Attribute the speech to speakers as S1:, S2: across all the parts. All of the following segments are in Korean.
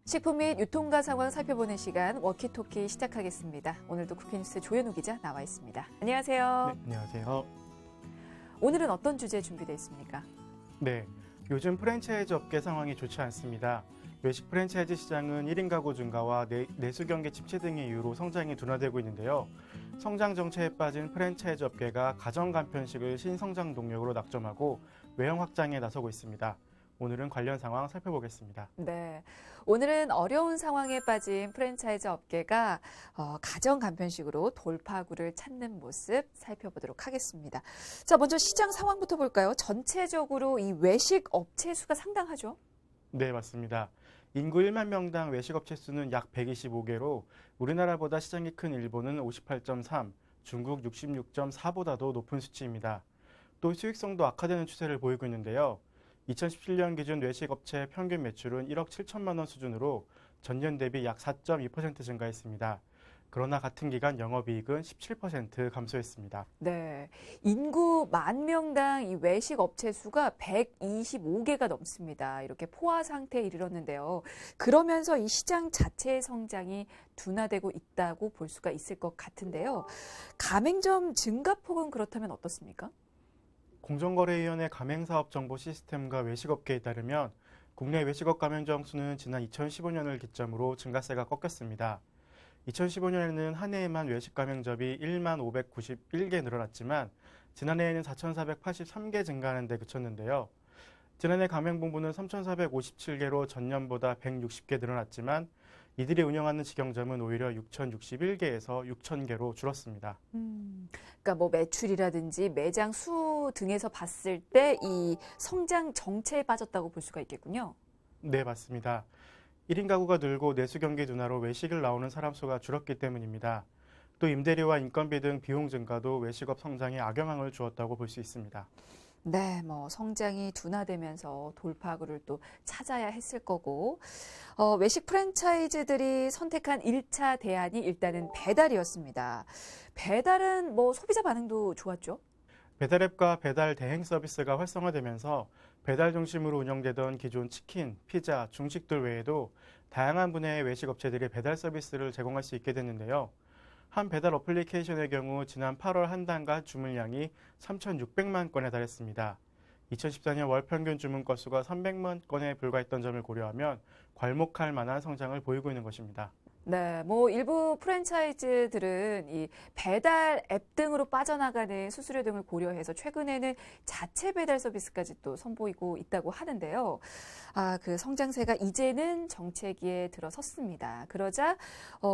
S1: 식품 및 유통가 상황 살펴보는 시간 워키토키 시작하겠습니다. 오늘도 국회뉴스 조현우 기자 나와 있습니다. 안녕하세요.
S2: 네, 안녕하세요.
S1: 오늘은 어떤 주제 준비되어 있습니까?
S2: 네, 요즘 프랜차이즈 업계 상황이 좋지 않습니다. 외식 프랜차이즈 시장은 1인 가구 증가와 내수 경기 침체 등의 이유로 성장이 둔화되고 있는데요. 성장 정체에 빠진 프랜차이즈 업계가 가정 간편식을 신성장 동력으로 낙점하고 외형 확장에 나서고 있습니다. 오늘은 관련 상황 살펴보겠습니다.
S1: 네, 오늘은 어려운 상황에 빠진 프랜차이즈 업계가 가정 간편식으로 돌파구를 찾는 모습 살펴보도록 하겠습니다. 자, 먼저 시장 상황부터 볼까요? 전체적으로 이 외식 업체 수가 상당하죠?
S2: 네, 맞습니다. 인구 1만 명당 외식업체 수는 약 125개로 우리나라보다 시장이 큰 일본은 58.3, 중국 66.4보다도 높은 수치입니다. 또 수익성도 악화되는 추세를 보이고 있는데요. 2017년 기준 외식업체 평균 매출은 1억 7천만 원 수준으로 전년 대비 약 4.2% 증가했습니다. 그러나 같은 기간 영업이익은 17% 감소했습니다.
S1: 네, 인구 10,000명당 이 외식 업체 수가 125개가 넘습니다. 이렇게 포화 상태에 이르렀는데요. 그러면서 이 시장 자체의 성장이 둔화되고 있다고 볼 수가 있을 것 같은데요. 가맹점 증가폭은 그렇다면 어떻습니까?
S2: 공정거래위원회 가맹사업 정보 시스템과 외식업계에 따르면 국내 외식업 가맹점 수는 지난 2015년을 기점으로 증가세가 꺾였습니다. 2015년에는 한 해에만 외식 가맹점이 1만 591개 늘어났지만 지난해에는 4,483개 증가하는 데 그쳤는데요. 지난해 가맹본부는 3,457개로 전년보다 160개 늘어났지만 이들이 운영하는 직영점은 오히려 6,061개에서 6,000개로 줄었습니다.
S1: 그러니까 뭐 매출이라든지 매장 수 등에서 봤을 때 이 성장 정체에 빠졌다고 볼 수가 있겠군요.
S2: 네, 맞습니다. 1인 가구가 늘고 내수 경기 둔화로 외식을 나오는 사람 수가 줄었기 때문입니다. 또 임대료와 인건비 등 비용 증가도 외식업 성장에 악영향을 주었다고 볼 수 있습니다.
S1: 네, 뭐 성장이 둔화되면서 돌파구를 또 찾아야 했을 거고 외식 프랜차이즈들이 선택한 1차 대안이 일단은 배달이었습니다. 배달은 뭐 소비자 반응도 좋았죠?
S2: 배달앱과 배달 대행 서비스가 활성화되면서 배달 중심으로 운영되던 기존 치킨, 피자, 중식들 외에도 다양한 분야의 외식 업체들이 배달 서비스를 제공할 수 있게 됐는데요. 한 배달 어플리케이션의 경우 지난 8월 한 달간 주문량이 3,600만 건에 달했습니다. 2014년 월 평균 주문 건수가 300만 건에 불과했던 점을 고려하면 괄목할 만한 성장을 보이고 있는 것입니다.
S1: 네, 뭐 일부 프랜차이즈들은 이 배달 앱 등으로 빠져나가는 수수료 등을 고려해서 최근에는 자체 배달 서비스까지 또 선보이고 있다고 하는데요. 그 성장세가 이제는 정체기에 들어섰습니다. 그러자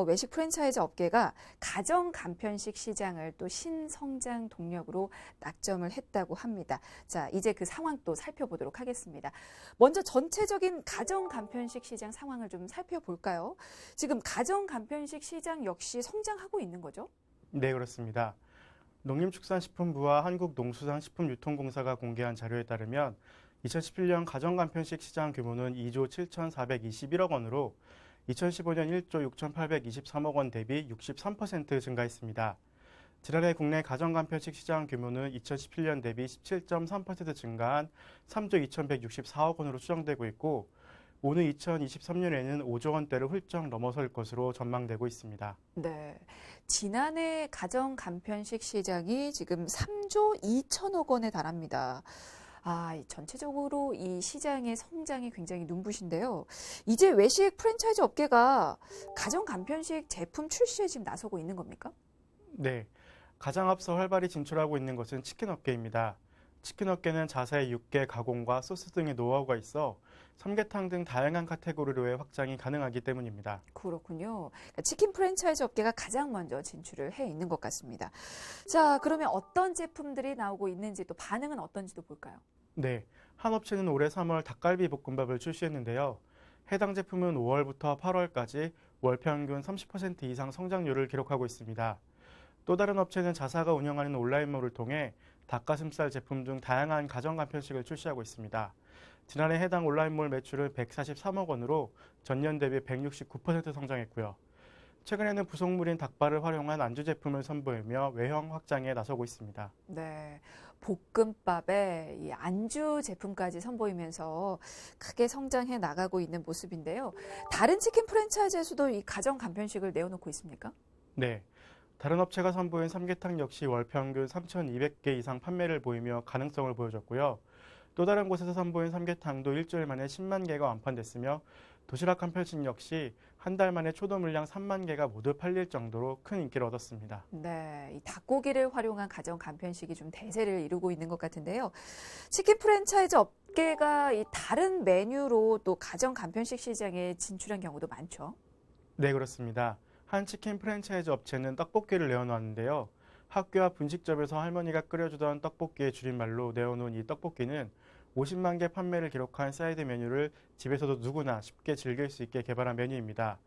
S1: 외식 프랜차이즈 업계가 가정 간편식 시장을 또 신성장 동력으로 낙점을 했다고 합니다. 자, 이제 그 상황 또 살펴보도록 하겠습니다. 먼저 전체적인 가정 간편식 시장 상황을 좀 살펴볼까요? 지금 가정 간편식 시장 역시 성장하고 있는 거죠?
S2: 네, 그렇습니다. 농림축산식품부와 한국농수산식품유통공사가 공개한 자료에 따르면 2017년 가정간편식 시장 규모는 2조 7,421억 원으로 2015년 1조 6,823억 원 대비 63% 증가했습니다. 지난해 국내 가정간편식 시장 규모는 2017년 대비 17.3% 증가한 3조 2,164억 원으로 추정되고 있고 오는 2023년에는 5조 원대를 훌쩍 넘어설 것으로 전망되고 있습니다.
S1: 네. 지난해 가정 간편식 시장이 지금 3조 2천억 원에 달합니다. 전체적으로 이 시장의 성장이 굉장히 눈부신데요. 이제 외식 프랜차이즈 업계가 가정 간편식 제품 출시에 지금 나서고 있는 겁니까?
S2: 네. 가장 앞서 활발히 진출하고 있는 것은 치킨 업계입니다. 치킨 업계는 자사의 육개 가공과 소스 등의 노하우가 있어 삼계탕 등 다양한 카테고리로의 확장이 가능하기 때문입니다.
S1: 그렇군요. 치킨 프랜차이즈 업계가 가장 먼저 진출을 해 있는 것 같습니다. 자, 그러면 어떤 제품들이 나오고 있는지 또 반응은 어떤지도 볼까요?
S2: 네, 한 업체는 올해 3월 닭갈비 볶음밥을 출시했는데요. 해당 제품은 5월부터 8월까지 월 평균 30% 이상 성장률을 기록하고 있습니다. 또 다른 업체는 자사가 운영하는 온라인몰을 통해 닭가슴살 제품 등 다양한 가정 간편식을 출시하고 있습니다. 지난해 해당 온라인몰 매출은 143억 원으로 전년 대비 169% 성장했고요. 최근에는 부속물인 닭발을 활용한 안주 제품을 선보이며 외형 확장에 나서고 있습니다.
S1: 네. 볶음밥에 이 안주 제품까지 선보이면서 크게 성장해 나가고 있는 모습인데요. 다른 치킨 프랜차이즈에서도 이 가정 간편식을 내어놓고 있습니까?
S2: 네. 다른 업체가 선보인 삼계탕 역시 월 평균 3,200개 이상 판매를 보이며 가능성을 보여줬고요. 또 다른 곳에서 선보인 삼계탕도 일주일 만에 10만 개가 완판됐으며 도시락 간편식 역시 한 달 만에 초도 물량 3만 개가 모두 팔릴 정도로 큰 인기를 얻었습니다.
S1: 네, 이 닭고기를 활용한 가정 간편식이 좀 대세를 이루고 있는 것 같은데요. 치킨 프랜차이즈 업계가 이 다른 메뉴로 또 가정 간편식 시장에 진출한 경우도 많죠.
S2: 네, 그렇습니다. 한 치킨 프랜차이즈 업체는 떡볶이를 내어놓았는데요. 학교와 분식점에서 할머니가 끓여주던 떡볶이의 줄임말로 내어놓은 이 떡볶이는 50만 개 판매를 기록한 사이드 메뉴를 집에서도 누구나 쉽게 즐길 수 있게 개발한 메뉴입니다.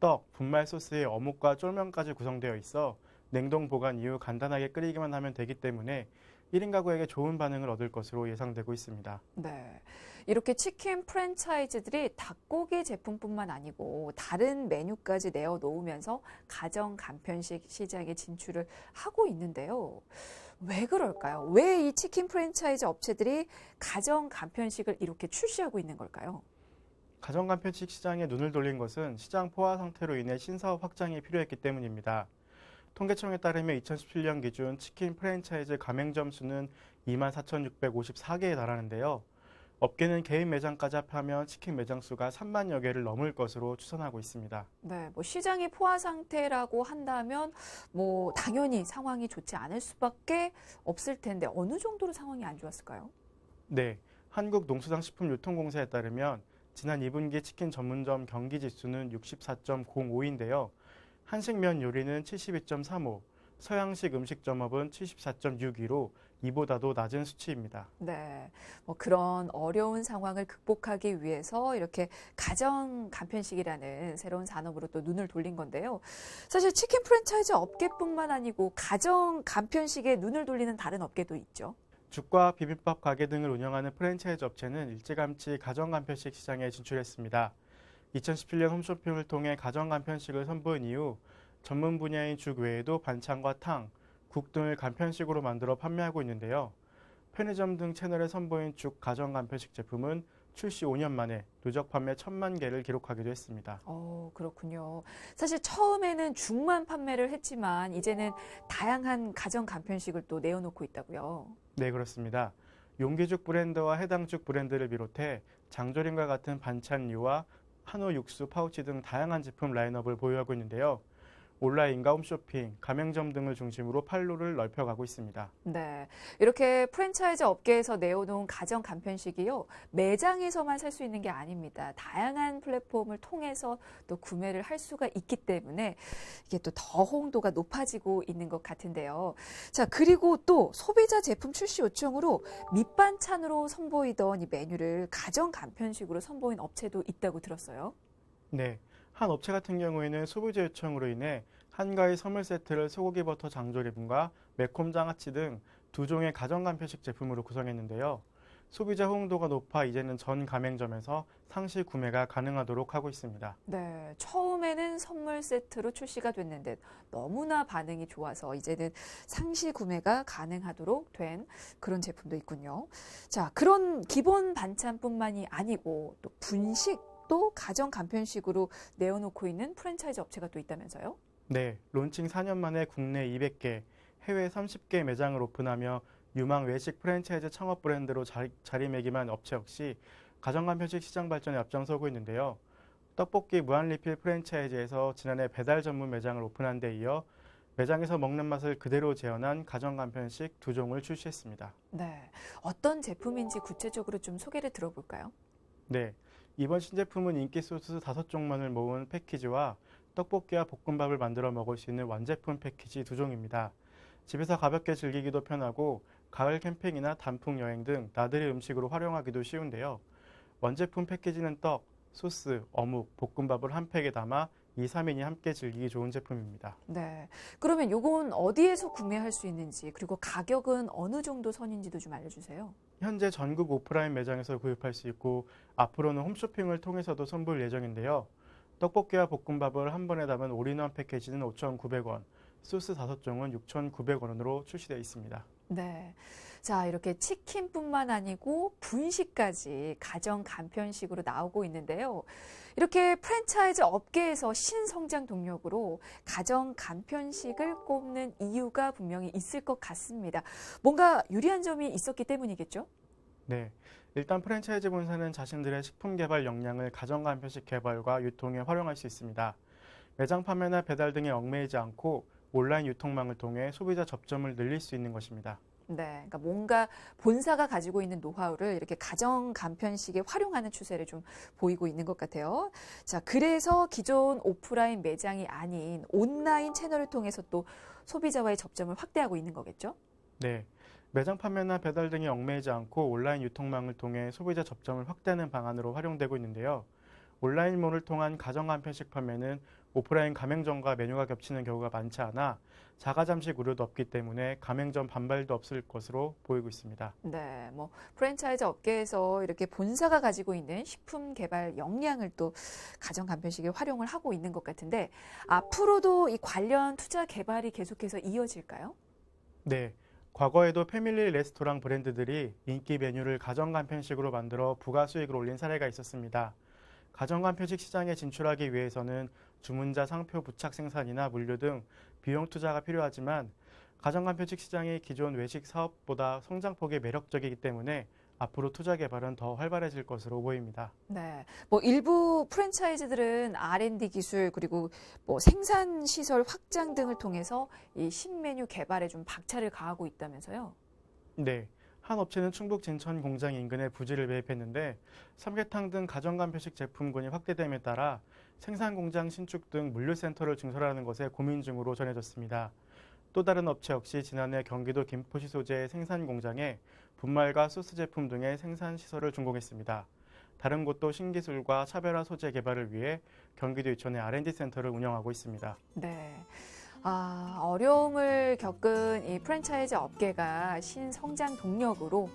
S2: 떡, 분말 소스에 어묵과 쫄면까지 구성되어 있어 냉동 보관 이후 간단하게 끓이기만 하면 되기 때문에 1인 가구에게 좋은 반응을 얻을 것으로 예상되고 있습니다.
S1: 네. 이렇게 치킨 프랜차이즈들이 닭고기 제품뿐만 아니고 다른 메뉴까지 내어놓으면서 가정 간편식 시장에 진출을 하고 있는데요. 왜 그럴까요? 왜 이 치킨 프랜차이즈 업체들이 가정 간편식을 이렇게 출시하고 있는 걸까요?
S2: 가정 간편식 시장에 눈을 돌린 것은 시장 포화 상태로 인해 신사업 확장이 필요했기 때문입니다. 통계청에 따르면 2017년 기준 치킨 프랜차이즈 가맹점 수는 24,654개에 달하는데요. 업계는 개인 매장까지 합하면 치킨 매장 수가 3만여 개를 넘을 것으로 추산하고 있습니다.
S1: 네, 뭐 시장이 포화 상태라고 한다면 뭐 당연히 상황이 좋지 않을 수밖에 없을 텐데 어느 정도로 상황이 안 좋았을까요?
S2: 네, 한국농수산식품유통공사에 따르면 지난 2분기 치킨 전문점 경기 지수는 64.05인데요. 한식면 요리는 72.35, 서양식 음식점업은 74.62로 이보다도 낮은 수치입니다.
S1: 네, 뭐 그런 어려운 상황을 극복하기 위해서 이렇게 가정 간편식이라는 새로운 산업으로 또 눈을 돌린 건데요. 사실 치킨 프랜차이즈 업계뿐만 아니고 가정 간편식에 눈을 돌리는 다른 업계도 있죠.
S2: 죽과 비빔밥 가게 등을 운영하는 프랜차이즈 업체는 일찌감치 가정 간편식 시장에 진출했습니다. 2017년 홈쇼핑을 통해 가정 간편식을 선보인 이후 전문 분야인 죽 외에도 반찬과 탕, 국 등을 간편식으로 만들어 판매하고 있는데요. 편의점 등 채널에 선보인 죽 가정 간편식 제품은 출시 5년 만에 누적 판매 1,000만 개를 기록하기도 했습니다.
S1: 그렇군요. 사실 처음에는 죽만 판매를 했지만 이제는 다양한 가정 간편식을 또 내어놓고 있다고요.
S2: 네, 그렇습니다. 용기죽 브랜드와 해당죽 브랜드를 비롯해 장조림과 같은 반찬류와 한우 육수, 파우치 등 다양한 제품 라인업을 보유하고 있는데요. 온라인과 홈쇼핑, 가맹점 등을 중심으로 판로를 넓혀가고 있습니다.
S1: 네, 이렇게 프랜차이즈 업계에서 내어놓은 가정 간편식이요, 매장에서만 살 수 있는 게 아닙니다. 다양한 플랫폼을 통해서 또 구매를 할 수가 있기 때문에 이게 또 더 호응도가 높아지고 있는 것 같은데요. 자, 그리고 또 소비자 제품 출시 요청으로 밑반찬으로 선보이던 이 메뉴를 가정 간편식으로 선보인 업체도 있다고 들었어요.
S2: 네, 한 업체 같은 경우에는 소비자 요청으로 인해 한가위 선물 세트를 소고기 버터 장조림과 매콤 장아찌 등 2종의 가정 간편식 제품으로 구성했는데요. 소비자 호응도가 높아 이제는 전 가맹점에서 상시 구매가 가능하도록 하고 있습니다.
S1: 네, 처음에는 선물 세트로 출시가 됐는데 너무나 반응이 좋아서 이제는 상시 구매가 가능하도록 된 그런 제품도 있군요. 자, 그런 기본 반찬뿐만이 아니고 또 분식도 가정 간편식으로 내어놓고 있는 프랜차이즈 업체가 또 있다면서요?
S2: 네, 론칭 4년 만에 국내 200개, 해외 30개 매장을 오픈하며 유망 외식 프랜차이즈 창업 브랜드로 자리매김한 업체 역시 가정간편식 시장 발전에 앞장서고 있는데요. 떡볶이 무한리필 프랜차이즈에서 지난해 배달 전문 매장을 오픈한 데 이어 매장에서 먹는 맛을 그대로 재현한 가정간편식 2종을 출시했습니다.
S1: 네, 어떤 제품인지 구체적으로 좀 소개를 들어볼까요?
S2: 네, 이번 신제품은 인기 소스 5종만을 모은 패키지와 떡볶이와 볶음밥을 만들어 먹을 수 있는 완제품 패키지 2종입니다. 집에서 가볍게 즐기기도 편하고 가을 캠핑이나 단풍 여행 등 나들이 음식으로 활용하기도 쉬운데요. 원제품 패키지는 떡, 소스, 어묵, 볶음밥을 한 팩에 담아 2, 3인이 함께 즐기기 좋은 제품입니다.
S1: 네, 그러면 요건 어디에서 구매할 수 있는지 그리고 가격은 어느 정도 선인지도 좀 알려주세요.
S2: 현재 전국 오프라인 매장에서 구입할 수 있고 앞으로는 홈쇼핑을 통해서도 선보일 예정인데요. 떡볶이와 볶음밥을 한 번에 담은 올인원 패키지는 5,900원, 소스 5종은 6,900원으로 출시되어 있습니다.
S1: 네. 자, 이렇게 치킨뿐만 아니고 분식까지 가정 간편식으로 나오고 있는데요. 이렇게 프랜차이즈 업계에서 신성장 동력으로 가정 간편식을 꼽는 이유가 분명히 있을 것 같습니다. 뭔가 유리한 점이 있었기 때문이겠죠?
S2: 네. 일단 프랜차이즈 본사는 자신들의 식품 개발 역량을 가정 간편식 개발과 유통에 활용할 수 있습니다. 매장 판매나 배달 등에 얽매이지 않고 온라인 유통망을 통해 소비자 접점을 늘릴 수 있는 것입니다.
S1: 네, 그러니까 뭔가 본사가 가지고 있는 노하우를 이렇게 가정 간편식에 활용하는 추세를 좀 보이고 있는 것 같아요. 자, 그래서 기존 오프라인 매장이 아닌 온라인 채널을 통해서 또 소비자와의 접점을 확대하고 있는 거겠죠?
S2: 네. 매장 판매나 배달 등에 얽매이지 않고 온라인 유통망을 통해 소비자 접점을 확대하는 방안으로 활용되고 있는데요. 온라인몰을 통한 가정 간편식 판매는 오프라인 가맹점과 메뉴가 겹치는 경우가 많지 않아 자가 잠식 우려도 없기 때문에 가맹점 반발도 없을 것으로 보이고 있습니다.
S1: 네, 뭐 프랜차이즈 업계에서 이렇게 본사가 가지고 있는 식품 개발 역량을 또 가정 간편식에 활용을 하고 있는 것 같은데 앞으로도 이 관련 투자 개발이 계속해서 이어질까요?
S2: 네. 과거에도 패밀리 레스토랑 브랜드들이 인기 메뉴를 가정 간편식으로 만들어 부가 수익을 올린 사례가 있었습니다. 가정 간편식 시장에 진출하기 위해서는 주문자 상표 부착 생산이나 물류 등 비용 투자가 필요하지만 가정 간편식 시장이 기존 외식 사업보다 성장폭이 매력적이기 때문에 앞으로 투자 개발은 더 활발해질 것으로 보입니다.
S1: 네, 뭐 일부 프랜차이즈들은 R&D 기술 그리고 뭐 생산 시설 확장 등을 통해서 이 신메뉴 개발에 좀 박차를 가하고 있다면서요?
S2: 네. 한 업체는 충북 진천 공장 인근에 부지를 매입했는데 삼계탕 등 가정 간편식 제품군이 확대됨에 따라 생산 공장 신축 등 물류센터를 증설하는 것에 고민 중으로 전해졌습니다. 또 다른 업체 역시 지난해 경기도 김포시 소재의 생산 공장에 분말과 소스 제품 등의 생산 시설을 준공했습니다. 다른 곳도 신기술과 차별화 소재 개발을 위해 경기도 이천에 R&D 센터를 운영하고 있습니다.
S1: 네. 어려움을 겪은 이 프랜차이즈 업계가 신성장 동력으로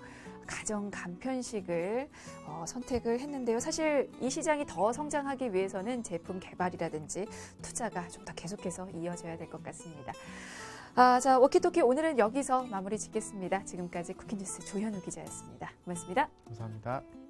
S1: 가정 간편식을 선택을 했는데요. 사실 이 시장이 더 성장하기 위해서는 제품 개발이라든지 투자가 좀 더 계속해서 이어져야 될 것 같습니다. 자, 워키토키 오늘은 여기서 마무리 짓겠습니다. 지금까지 쿠키뉴스 조현우 기자였습니다. 고맙습니다.
S2: 감사합니다.